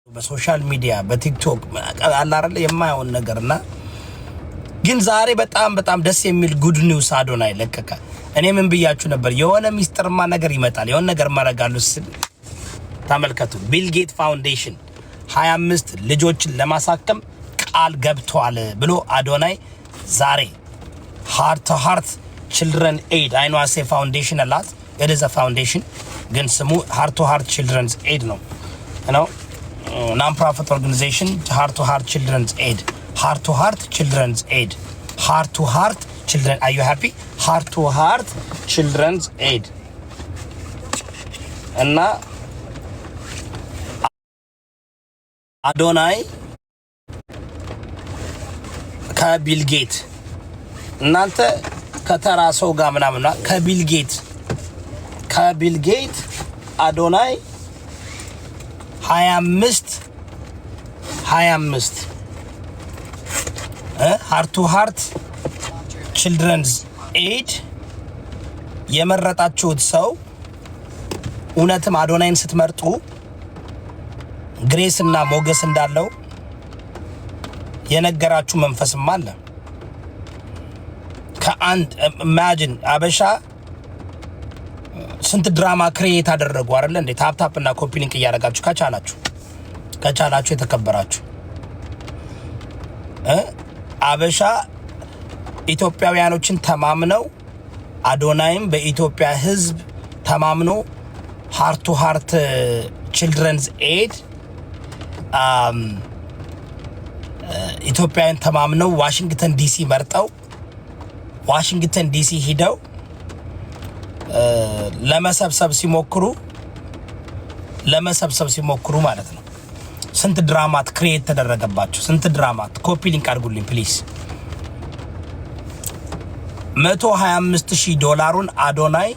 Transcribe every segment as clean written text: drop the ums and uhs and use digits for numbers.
በሶሻል ሚዲያ በቲክቶክ አላረለ የማይሆን ነገርና ግን ዛሬ በጣም ደስ የሚል ጉድ ኒውስ አዶናይ ለቀቀ። እኔ ምን ብያችሁ ነበር? የሆነ ሚስጥርማ ነገር ይመጣል፣ የሆነ ነገር ማረጋሉ ስል ተመልከቱ። ቢል ጌት ፋውንዴሽን 25 ልጆችን ለማሳከም ቃል ገብቷል ብሎ አዶናይ ዛሬ ሃርት ቱ ሃርት ችልድረን ኤድ አይ ኖ አሴ ፋውንዴሽን አላት it is a foundation ግን ስሙ ሃርት ቱ ሃርት ችልድረንስ ኤድ ነው ነው non-profit organization heart to heart children's aid heart to heart children's aid heart to heart children are you happy heart to heart children's aid እና አዶናይ ከቢል ጌት እናንተ ከተራ ሰው ጋር ምናምን ከቢል ጌት አዶናይ 25 ሃርት ቱ ሃርት ችልድረንስ ኤድ የመረጣችሁት ሰው እውነትም አዶናይን ስትመርጡ ግሬስ እና ሞገስ እንዳለው የነገራችሁ መንፈስም አለ። ከአንድ ኢማጂን አበሻ ስንት ድራማ ክሬት አደረጉ አይደል እንዴ? ታፕ እና ኮፒ ሊንክ እያደረጋችሁ ከቻላችሁ የተከበራችሁ አበሻ ኢትዮጵያውያኖችን ተማምነው አዶናይም በኢትዮጵያ ሕዝብ ተማምኖ ሃርት ቱ ሃርት ችልድረንስ ኤድ ኢትዮጵያውያን ተማምነው ዋሽንግተን ዲሲ መርጠው ዋሽንግተን ዲሲ ሄደው ለመሰብሰብ ሲሞክሩ ማለት ነው። ስንት ድራማት ክሬት ተደረገባቸው። ስንት ድራማት ኮፒ ሊንክ አድርጉልኝ ፕሊዝ። $125,000 አዶናይ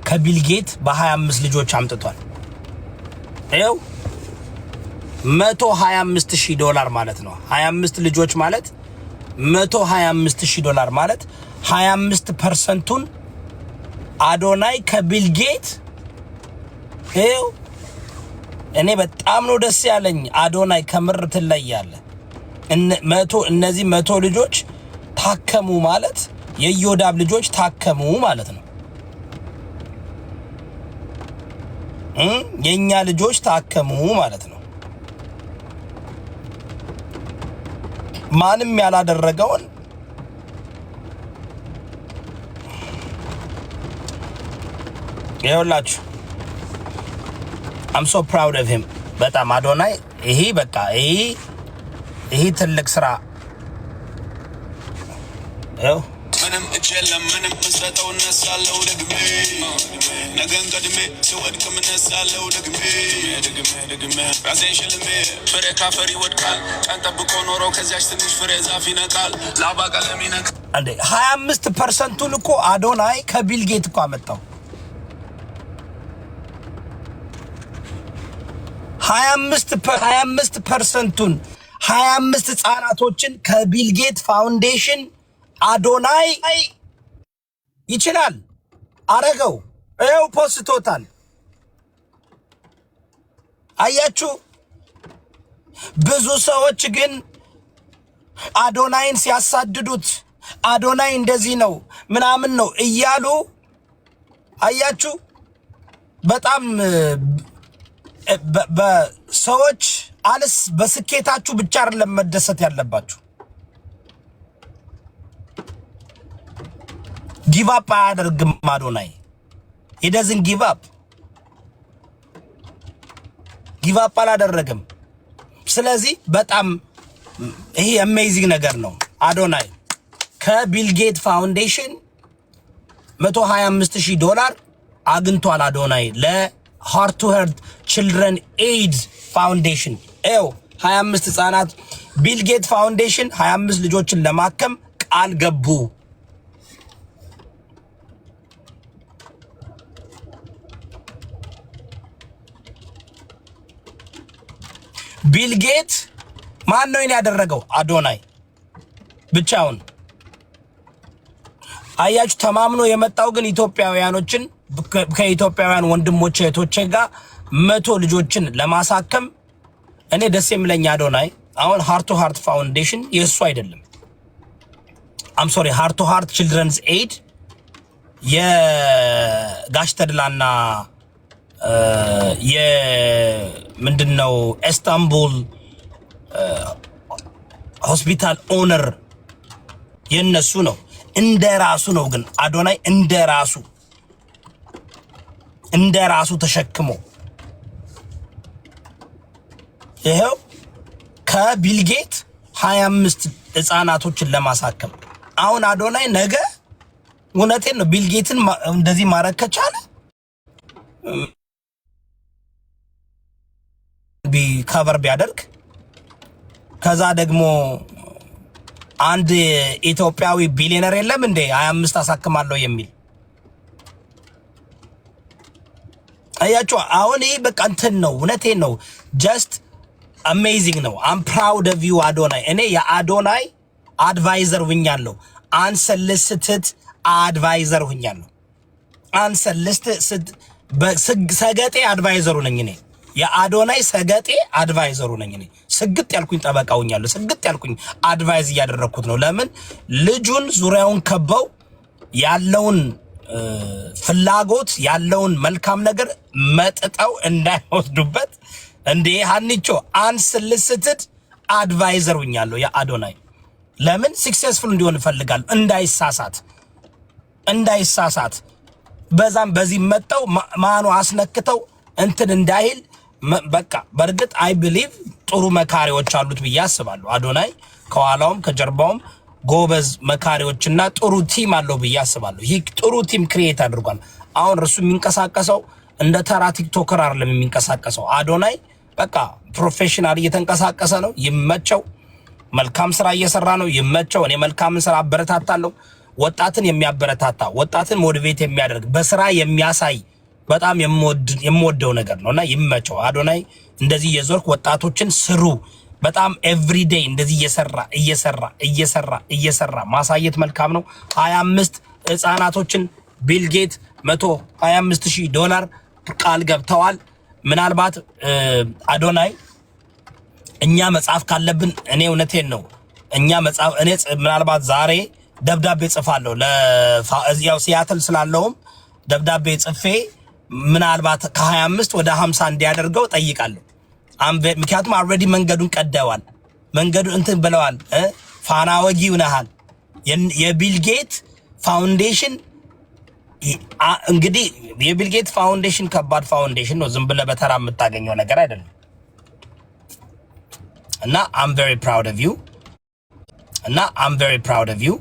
ከቢል ጌት በ25 ልጆች አምጥቷል። ይኸው $125,000 ማለት ነው። 25 ልጆች ማለት $125,000 ማለት 25%ቱን አዶናይ ከቢል ጌት ይኸው። እኔ በጣም ነው ደስ ያለኝ። አዶናይ ከምር ትለያለ። እነዚህ 100 ልጆች ታከሙ ማለት የዮዳብ ልጆች ታከሙ ማለት ነው። የኛ ልጆች ታከሙ ማለት ነው። ማንም ያላደረገውን ይኸውላችሁ I'm so proud of him በጣም አዶናይ ይሄ በቃ ይሄ ትልቅ ስራ ይኸው ምንም እጀለም ምንም መስጠው እነሳለሁ ደግሜ ነገን ቀድሜ ስወድቅ እነሳለሁ ደግሜ ራሴን ሽልሜ ፍሬ ካፈሪ ወድቃል ቀን ጠብቆ ኖሮ ከዚያች ትንሽ ፍሬ ዛፍ ይነቃል ላባ ቀለም ይነቃል እንዴ 25%ቱን እኮ አዶናይ ከቢል ጌት እኮ አመጣው። 25%ቱን 25 ህፃናቶችን ከቢል ጌት ፋውንዴሽን አዶናይ ይችላል አረገው። ይኸው ፖስቶታል። አያችሁ። ብዙ ሰዎች ግን አዶናይን ሲያሳድዱት አዶናይ እንደዚህ ነው ምናምን ነው እያሉ አያችሁ። በጣም በሰዎች አልስ በስኬታችሁ ብቻ አይደለም መደሰት ያለባችሁ። ጊቭ አፕ አያደርግም አዶናይ። he doesn't give up አላደረገም። ስለዚህ በጣም ይሄ አሜዚንግ ነገር ነው። አዶናይ ከቢል ጌት ፋውንዴሽን $125,000 አግኝቷል። አዶናይ ለሃርት ቱ ሃርት ችልድረን ኤድ ፋውንዴሽን 25 ህፃናት ቢል ጌት ፋውንዴሽን 25 ልጆችን ለማከም ቃል ገቡ። ቢል ጌት ማን ነው ያደረገው? አዶናይ ብቻውን። አያችሁ ተማምኖ የመጣው ግን ኢትዮጵያውያኖችን ከኢትዮጵያውያን ወንድሞቼ እህቶቼ ጋር 100 ልጆችን ለማሳከም እኔ ደስ የሚለኝ አዶናይ አሁን ሃርት ቱ ሃርት ፋውንዴሽን የእሱ አይደለም። አም ሶሪ ሃርት ቱ ሃርት ቺልድረንስ ኤድ የጋሽ ተድላና የምንድነው ኢስታንቡል ሆስፒታል ኦነር የነሱ ነው። እንደራሱ ነው ግን አዶናይ እንደራሱ ተሸክሞ ይሄው ከቢልጌት 25 ህፃናቶችን ለማሳከም አሁን አዶናይ ነገ እውነቴን ነው ቢልጌትን እንደዚህ ማረግ ከቻለ ቢከቨር ቢያደርግ ከዛ ደግሞ አንድ ኢትዮጵያዊ ቢሊየነር የለም እንዴ 25 አሳክማለሁ የሚል አያችሁ። አሁን ይሄ በቃ እንትን ነው እውነቴን ነው ጀስት አሜዚንግ ነው። አም ፕራውድ ኦፍ ዩ አዶናይ። እኔ የአዶናይ አድቫይዘር ሁኛለሁ። አንሰልስትድ አድቫይዘር ሁኛለሁ። አንሰልስትድ ሰገጤ አድቫይዘሩ ነኝ እኔ። የአዶናይ ሰገጤ አድቫይዘሩ ነኝ እኔ። ስግጥ ያልኩኝ ጠበቃ ሁኛለሁ። ስግጥ ያልኩኝ አድቫይዝ እያደረኩት ነው። ለምን ልጁን ዙሪያውን ከበው ያለውን ፍላጎት ያለውን መልካም ነገር መጥጠው እንዳይወስዱበት እንዴ ሀኒቾ አንሰልስትድ አድቫይዘር ሁኛለሁ የአዶናይ። ለምን ሰክሰስፉል እንዲሆን እፈልጋለሁ። እንዳይሳሳት በዛም በዚህ መጣው ማኑ አስነክተው እንትን እንዳይል በቃ በርግጥ አይ ቢሊቭ ጥሩ መካሪዎች አሉት ብዬ አስባለሁ። አዶናይ ከኋላውም ከጀርባውም ጎበዝ መካሪዎችና ጥሩ ቲም አለው ብዬ አስባለሁ። ይሄ ጥሩ ቲም ክሪኤት አድርጓል። አሁን እርሱ የሚንቀሳቀሰው እንደ ተራ ቲክቶከር አይደለም የሚንቀሳቀሰው። አዶናይ በቃ ፕሮፌሽናል እየተንቀሳቀሰ ነው። ይመቸው። መልካም ስራ እየሰራ ነው። ይመቸው። እኔ መልካምን ስራ አበረታታለሁ። ወጣትን የሚያበረታታ ወጣትን ሞቲቬት የሚያደርግ በስራ የሚያሳይ በጣም የምወደው ነገር ነውና ይመቸው። አዶናይ እንደዚህ የዞርክ ወጣቶችን ስሩ። በጣም ኤቭሪዴይ እንደዚህ እየሰራ ማሳየት መልካም ነው። 25 ህፃናቶችን ቢልጌት $125,000 ቃል ገብተዋል። ምናልባት አዶናይ እኛ መጻፍ ካለብን እኔ እውነቴን ነው እኛ መጻፍ እኔ ምናልባት ዛሬ ደብዳቤ ጽፋለሁ ለያው ሲያትል ስላለውም ደብዳቤ ጽፌ ምናልባት ከ25 ወደ 50 እንዲያደርገው ጠይቃለሁ። ምክንያቱም ኦልሬዲ መንገዱን ቀደዋል። መንገዱን እንትን ብለዋል። ፋና ወጊ ሆነሃል። የቢልጌት ፋውንዴሽን እንግዲህ የቢልጌት ፋውንዴሽን ከባድ ፋውንዴሽን ነው። ዝም ብለህ በተራ የምታገኘው ነገር አይደለም። እና I'm very proud of you